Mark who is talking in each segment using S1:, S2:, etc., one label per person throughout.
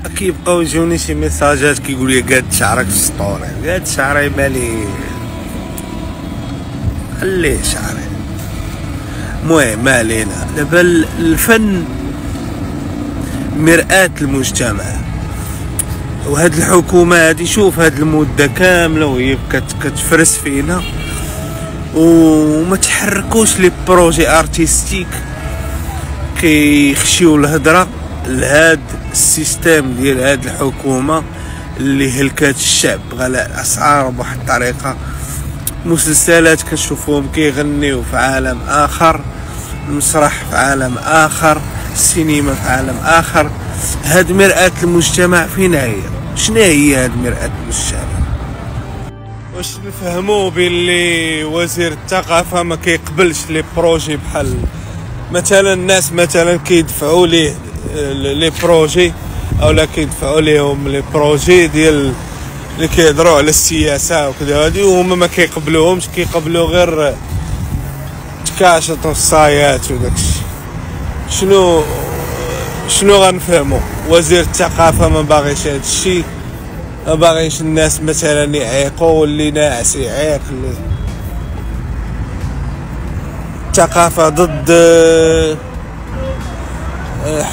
S1: كيبقاو يجوني شي ميساجات كيقول لي قاد شعرك في السطوري، قاد شعري مالي خليه شعري. المهم ما علينا. دابا الفن مرآة المجتمع، وهاد الحكومة هادي شوف هاد المدة كاملة وهي كتفرس فينا وما تحركوش لي بروجي ارتستيك كيخشيو الهضره لهاد السيستيم ديال هاد الحكومه اللي هلكات الشعب بغلاء الاسعار بواحد الطريقه. مسلسلات كنشوفوهم كيغنيو في عالم اخر، المسرح في عالم اخر، السينما في عالم اخر. هاد مرآة المجتمع فين هي؟ شنو هي هاد مرآة المجتمع؟ واش نفهمو باللي وزير الثقافه ما كيقبلش لي بروجي بحال مثلا الناس مثلا كيدفعوا ليه لي بروجي اولا كيدفعوا ليهم لي بروجي ديال اللي كيهضروا على السياسه وكذا هادي، وهما ما كيقبلوهمش، كيقبلوا غير تكاشط والصايات وداكشي. شنو غنفهموا؟ وزير الثقافه ما باغيش هادشي، ما باغيش الناس مثلا يعيقوا، واللي ناعس يعيق. الثقافه ضد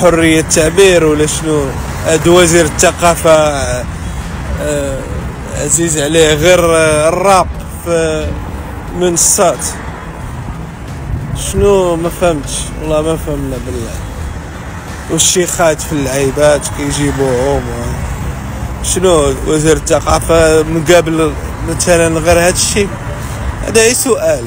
S1: حريه التعبير ولا شنو؟ هاد وزير الثقافه عزيز عليه غير الراب في منصات. شنو ما فهمتش والله، ما فهمنا بالله. والشيخات في اللعيبات كيجيبوهم. شنو وزير الثقافه مقابل مثلا غير هادشي؟ هذا اي سؤال.